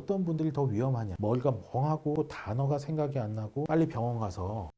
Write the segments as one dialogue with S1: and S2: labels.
S1: 어떤 분들이 더 위험하냐. 머리가 멍하고 단어가 생각이 안 나고 빨리 병원 가서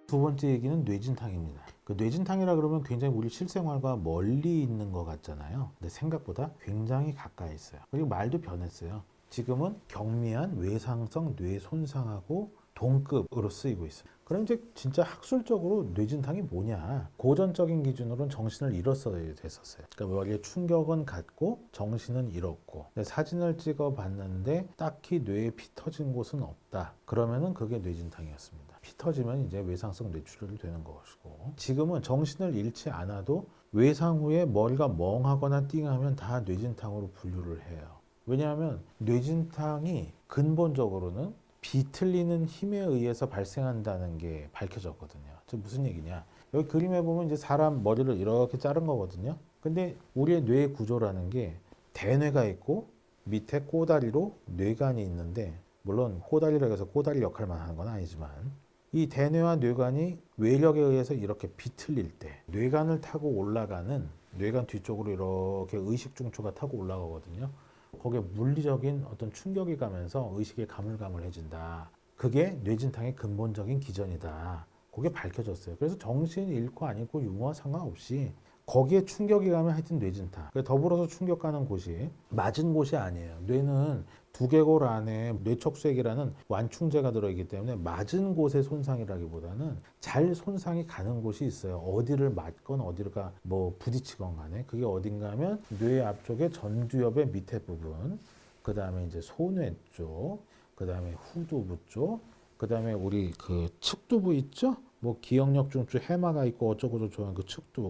S1: 두 번째 얘기는 뇌진탕입니다. 그 뇌진탕이라 그러면 굉장히 우리 실생활과 멀리 있는 것 같잖아요. 근데 생각보다 굉장히 가까이 있어요. 그리고 말도 변했어요. 지금은 경미한 외상성 뇌 손상하고 동급으로 쓰이고 있어요. 그럼 이제 진짜 학술적으로 뇌진탕이 뭐냐? 고전적인 기준으로는 정신을 잃었어야 됐었어요. 그러니까 머리에 충격은 갔고 정신은 잃었고 사진을 찍어 봤는데 딱히 뇌에 피 터진 곳은 없다. 그러면은 그게 뇌진탕이었습니다. 피 터지면 이제 외상성 뇌출혈이 되는 것이고, 지금은 정신을 잃지 않아도 외상 후에 머리가 멍하거나 띵하면 다 뇌진탕으로 분류를 해요. 왜냐하면 뇌진탕이 근본적으로는 비틀리는 힘에 의해서 발생한다는 게 밝혀졌거든요. 즉 무슨 얘기냐? 여기 그림에 보면 이제 사람 머리를 이렇게 자른 거거든요. 근데 우리의 뇌 구조라는 게 대뇌가 있고 밑에 꼬다리로 뇌관이 있는데, 물론 꼬다리라고 해서 꼬다리 역할만 하는 건 아니지만, 이 대뇌와 뇌관이 외력에 의해서 이렇게 비틀릴 때 뇌관을 타고 올라가는, 뇌관 뒤쪽으로 이렇게 의식 중추가 타고 올라가거든요. 거기에 물리적인 어떤 충격이 가면서 의식이 가물가물해진다. 그게 뇌진탕의 근본적인 기전이다. 그게 밝혀졌어요. 그래서 정신 잃고 안 잃고 유무와 상관없이 거기에 충격이 가면 하여튼 뇌진탕. 더불어서 충격 가는 곳이 맞은 곳이 아니에요. 뇌는 두개골 안에 뇌척수액이라는 완충제가 들어있기 때문에 맞은 곳의 손상이라기보다는 잘 손상이 가는 곳이 있어요. 어디를 맞건 어디가 뭐 부딪히건 간에 그게 어딘가 하면 뇌 앞쪽에 전두엽의 밑에 부분, 그 다음에 이제 소뇌 쪽, 그 다음에 후두부 쪽, 그 다음에 우리 그 측두부 있죠? 뭐 기억력 중추 해마가 있고 어쩌고저쩌고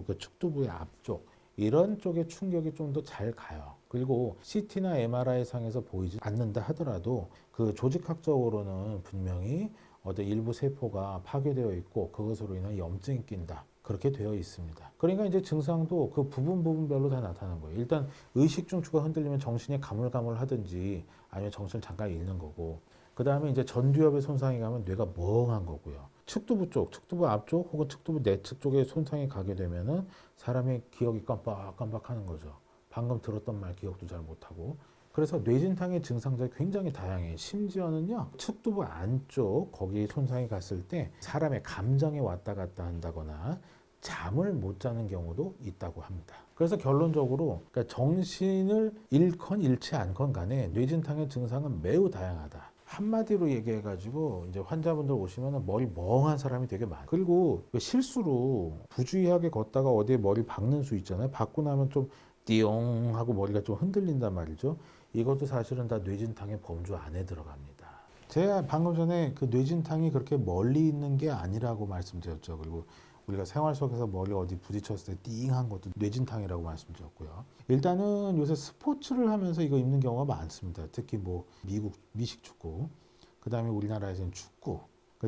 S1: 그 측두부의 앞쪽, 이런 쪽에 충격이 좀 더 잘 가요. 그리고 CT나 MRI 상에서 보이지 않는다 하더라도 그 조직학적으로는 분명히 어떤 일부 세포가 파괴되어 있고 그것으로 인한 염증이 낀다. 그렇게 되어 있습니다. 그러니까 이제 증상도 그 부분별로 다 나타나는 거예요. 일단 의식 중추가 흔들리면 정신이 가물가물하든지 아니면 정신을 잠깐 잃는 거고, 그 다음에 이제 전두엽의 손상이 가면 뇌가 멍한 거고요. 측두부 쪽, 측두부 앞쪽 혹은 측두부 내측 쪽에 손상이 가게 되면은 사람의 기억이 깜빡깜빡하는 거죠. 방금 들었던 말 기억도 잘 못하고. 그래서 뇌진탕의 증상들이 굉장히 다양해요. 심지어는요, 측두부 안쪽 거기에 손상이 갔을 때 사람의 감정에 왔다 갔다 한다거나 잠을 못 자는 경우도 있다고 합니다. 그래서 결론적으로 그러니까 정신을 잃건 잃지 않건 간에 뇌진탕의 증상은 매우 다양하다. 한마디로 얘기해가지고 이제 환자분들 오시면 머리 멍한 사람이 되게 많아요. 그리고 실수로 부주의하게 걷다가 어디에 머리 박는 수 있잖아요. 박고 나면 좀 띠용 하고 머리가 좀 흔들린단 말이죠. 이것도 사실은 다 뇌진탕의 범주 안에 들어갑니다. 제가 방금 전에 그 뇌진탕이 그렇게 멀리 있는 게 아니라고 말씀드렸죠. 그리고 우리가 생활 속에서 머리 어디 부딪혔을 때 띵한 것도 뇌진탕이라고 말씀드렸고요. 일단은 요새 스포츠를 하면서 이거 입는 경우가 많습니다. 특히 뭐 미국 미식 축구, 그 다음에 우리나라에서는 축구.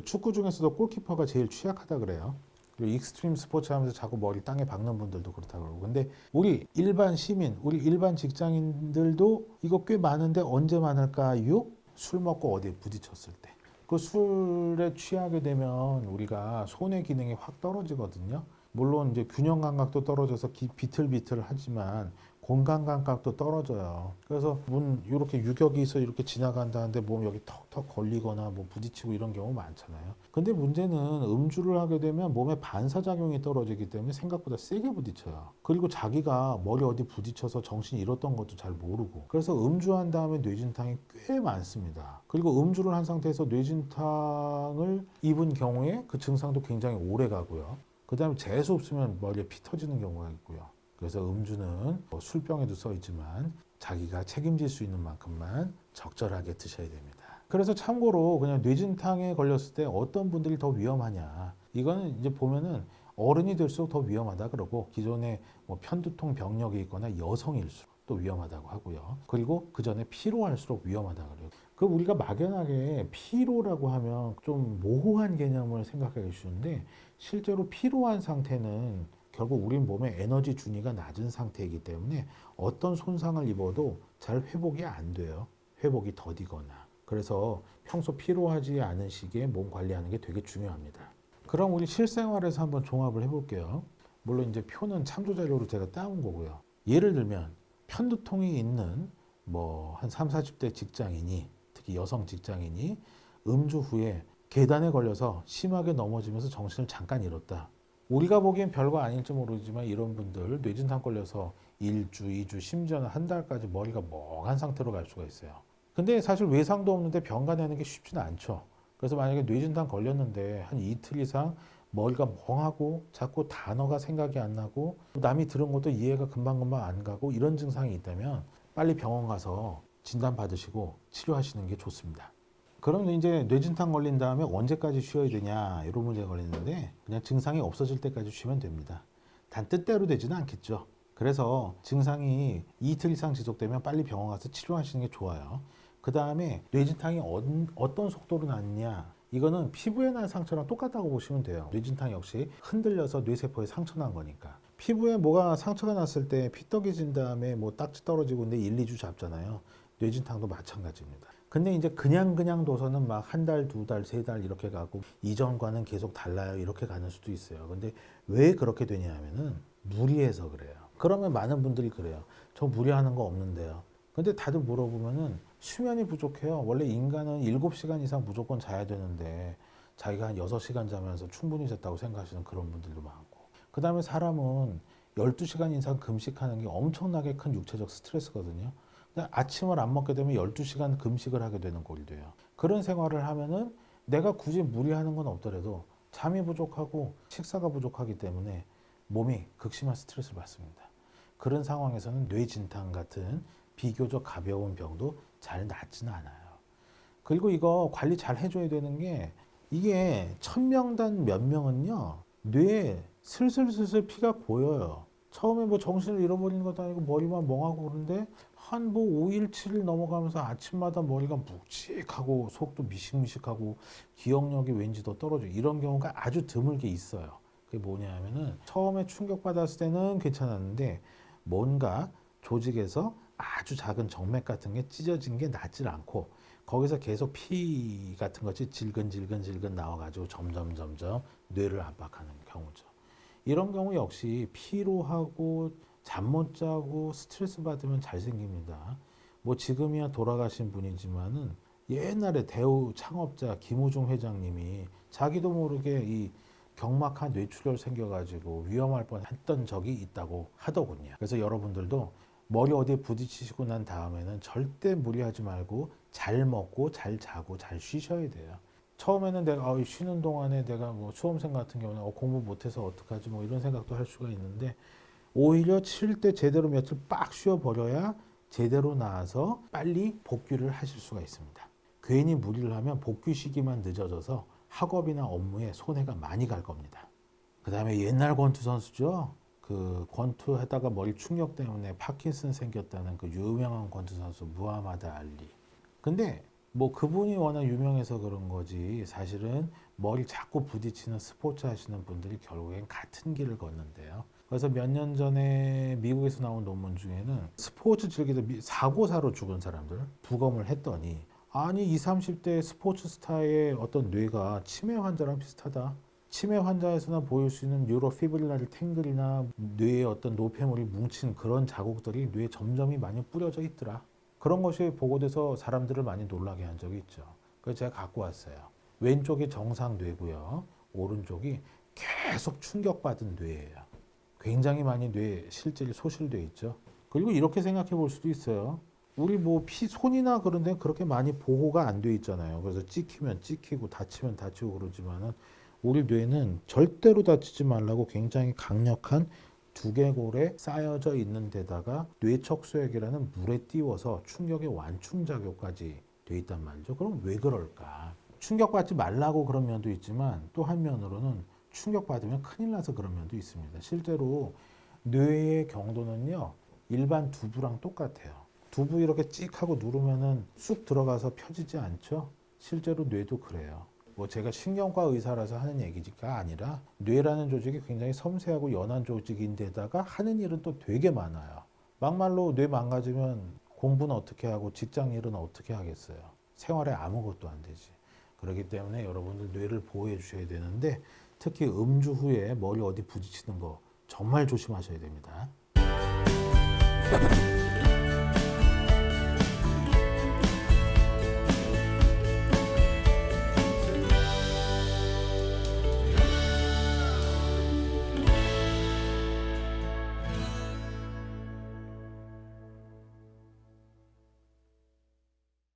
S1: 축구 중에서도 골키퍼가 제일 취약하다 그래요. 그리고 익스트림 스포츠 하면서 자꾸 머리 땅에 박는 분들도 그렇다고 그러고. 근데 우리 일반 시민, 우리 일반 직장인들도 이거 꽤 많은데 언제 많을까요? 술 먹고 어디에 부딪혔을 때. 그 술에 취하게 되면 우리가 손의 기능이 확 떨어지거든요. 물론 이제 균형 감각도 떨어져서 비틀비틀하지만 공간 감각도 떨어져요. 그래서 이렇게 유격이 있어 이렇게 지나간다는데 몸 여기 턱턱 걸리거나 뭐 부딪히고 이런 경우 많잖아요. 근데 문제는 음주를 하게 되면 몸에 반사작용이 떨어지기 때문에 생각보다 세게 부딪혀요. 그리고 자기가 머리 어디 부딪혀서 정신 잃었던 것도 잘 모르고. 그래서 음주한 다음에 뇌진탕이 꽤 많습니다. 그리고 음주를 한 상태에서 뇌진탕을 입은 경우에 그 증상도 굉장히 오래 가고요. 그 다음에 재수 없으면 머리에 피 터지는 경우가 있고요. 그래서 음주는 술병에도 써 있지만 자기가 책임질 수 있는 만큼만 적절하게 드셔야 됩니다. 그래서 참고로 그냥 뇌진탕에 걸렸을 때 어떤 분들이 더 위험하냐, 이거는 이제 보면은 어른이 될수록 더 위험하다 그러고, 기존에 뭐 편두통 병력이 있거나 여성일수록 또 위험하다고 하고요. 그리고 그 전에 피로할수록 위험하다 그래요. 그 우리가 막연하게 피로라고 하면 좀 모호한 개념을 생각하기 쉬운데, 실제로 피로한 상태는 결국 우리 몸의 에너지 준위가 낮은 상태이기 때문에 어떤 손상을 입어도 잘 회복이 안 돼요. 회복이 더디거나. 그래서 평소 피로하지 않은 시기에 몸 관리하는 게 되게 중요합니다. 그럼 우리 실생활에서 한번 종합을 해볼게요. 물론 이제 표는 참조 자료로 제가 따온 거고요. 예를 들면 편두통이 있는 뭐 한 3, 40대 직장인이, 특히 여성 직장인이 음주 후에 계단에 걸려서 심하게 넘어지면서 정신을 잠깐 잃었다. 우리가 보기엔 별거 아닐지 모르지만 이런 분들 뇌진탕 걸려서 1주, 2주, 심지어는 한 달까지 머리가 멍한 상태로 갈 수가 있어요. 근데 사실 외상도 없는데 병가 내는 게 쉽지는 않죠. 그래서 만약에 뇌진탕 걸렸는데 한 이틀 이상 머리가 멍하고 자꾸 단어가 생각이 안 나고 남이 들은 것도 이해가 금방금방 안 가고 이런 증상이 있다면 빨리 병원 가서 진단 받으시고 치료하시는 게 좋습니다. 그럼 이제 뇌진탕 걸린 다음에 언제까지 쉬어야 되냐 이런 문제가 걸리는데 그냥 증상이 없어질 때까지 쉬면 됩니다. 단 뜻대로 되지는 않겠죠. 그래서 증상이 이틀 이상 지속되면 빨리 병원 가서 치료하시는 게 좋아요. 그 다음에 뇌진탕이 어떤 속도로 났냐, 이거는 피부에 난 상처랑 똑같다고 보시면 돼요. 뇌진탕 역시 흔들려서 뇌세포에 상처 난 거니까. 피부에 뭐가 상처가 났을 때 피떡이진 다음에 뭐 딱지 떨어지고 근데 1, 2주 잡잖아요. 뇌진탕도 마찬가지입니다. 근데 이제 그냥 둬서는 막 한 달, 두 달, 세 달 이렇게 가고 이전과는 계속 달라요. 이렇게 가는 수도 있어요. 근데 왜 그렇게 되냐 하면은 무리해서 그래요. 그러면 많은 분들이 그래요. 저 무리하는 거 없는데요. 근데 다들 물어보면은 수면이 부족해요. 원래 인간은 7시간 이상 무조건 자야 되는데 자기가 한 6시간 자면서 충분히 잤다고 생각하시는 그런 분들도 많고. 그 다음에 사람은 12시간 이상 금식하는 게 엄청나게 큰 육체적 스트레스거든요. 근데 아침을 안 먹게 되면 12시간 금식을 하게 되는 꼴이 돼요. 그런 생활을 하면은 내가 굳이 무리하는 건 없더라도 잠이 부족하고 식사가 부족하기 때문에 몸이 극심한 스트레스를 받습니다. 그런 상황에서는 뇌진탕 같은 비교적 가벼운 병도 잘 낫지는 않아요. 그리고 이거 관리 잘 해줘야 되는 게 이게 1000명당 몇 명은요 뇌에 슬슬슬슬 피가 고여요. 처음에 뭐 정신을 잃어버리는 것도 아니고 머리만 멍하고 그러는데 한 뭐 5일, 7일 넘어가면서 아침마다 머리가 묵직하고 속도 미식미식하고 기억력이 왠지 더 떨어져. 이런 경우가 아주 드물게 있어요. 그게 뭐냐 하면은 처음에 충격받았을 때는 괜찮았는데 뭔가 조직에서 아주 작은 정맥 같은 게 찢어진 게 낫질 않고 거기서 계속 피 같은 것이 질근질근 나와가지고 점점 뇌를 압박하는 경우죠. 이런 경우 역시 피로하고 잠 못 자고 스트레스 받으면 잘 생깁니다. 뭐 지금이야 돌아가신 분이지만은 옛날에 대우 창업자 김우중 회장님이 자기도 모르게 이 경막한 뇌출혈 생겨가지고 위험할 뻔했던 적이 있다고 하더군요. 그래서 여러분들도 머리 어디에 부딪히시고 난 다음에는 절대 무리하지 말고 잘 먹고 잘 자고 잘 쉬셔야 돼요. 처음에는 내가 쉬는 동안에 내가 뭐 수험생 같은 경우는 공부 못해서 어떡하지 뭐 이런 생각도 할 수가 있는데 오히려 쉴 때 제대로 며칠 빡 쉬어버려야 제대로 나와서 빨리 복귀를 하실 수가 있습니다. 괜히 무리를 하면 복귀 시기만 늦어져서 학업이나 업무에 손해가 많이 갈 겁니다. 그 다음에 옛날 권투 선수죠. 그 권투하다가 머리 충격 때문에 파킨슨 생겼다는 그 유명한 권투 선수 무하마드 알리. 근데 뭐 그분이 워낙 유명해서 그런 거지 사실은 머리 자꾸 부딪히는 스포츠 하시는 분들이 결국엔 같은 길을 걷는데요. 그래서 몇 년 전에 미국에서 나온 논문 중에는 스포츠 즐기다 사고사로 죽은 사람들 부검을 했더니 아니 20, 30대 스포츠 스타의 어떤 뇌가 치매 환자랑 비슷하다. 치매 환자에서나 보일 수 있는 뉴로피브릴라를 탱글이나 뇌에 어떤 노폐물이 뭉친 그런 자국들이 뇌에 점점이 많이 뿌려져 있더라. 그런 것이 보고돼서 사람들을 많이 놀라게 한 적이 있죠. 그래서 제가 갖고 왔어요. 왼쪽이 정상 뇌고요. 오른쪽이 계속 충격받은 뇌예요. 굉장히 많이 뇌에 실질이 소실돼 있죠. 그리고 이렇게 생각해 볼 수도 있어요. 우리 뭐 손이나 그런 데는 그렇게 많이 보호가 안 돼 있잖아요. 그래서 찍히면 찍히고 다치면 다치고 그러지만은 우리 뇌는 절대로 다치지 말라고 굉장히 강력한 두개골에 쌓여져 있는 데다가 뇌척수액이라는 물에 띄워서 충격의 완충작용까지 돼 있단 말이죠. 그럼 왜 그럴까? 충격받지 말라고 그런 면도 있지만 또 한면으로는 충격받으면 큰일 나서 그런 면도 있습니다. 실제로 뇌의 경도는요 일반 두부랑 똑같아요. 두부 이렇게 찍 하고 누르면은 쑥 들어가서 펴지지 않죠? 실제로 뇌도 그래요. 뭐 제가 신경과 의사라서 하는 얘기가 아니라 뇌라는 조직이 굉장히 섬세하고 연한 조직인데다가 하는 일은 또 되게 많아요. 막말로 뇌 망가지면 공부는 어떻게 하고 직장 일은 어떻게 하겠어요? 생활에 아무것도 안 되지. 그렇기 때문에 여러분들 뇌를 보호해 주셔야 되는데 특히 음주 후에 머리 어디 부딪히는 거 정말 조심하셔야 됩니다.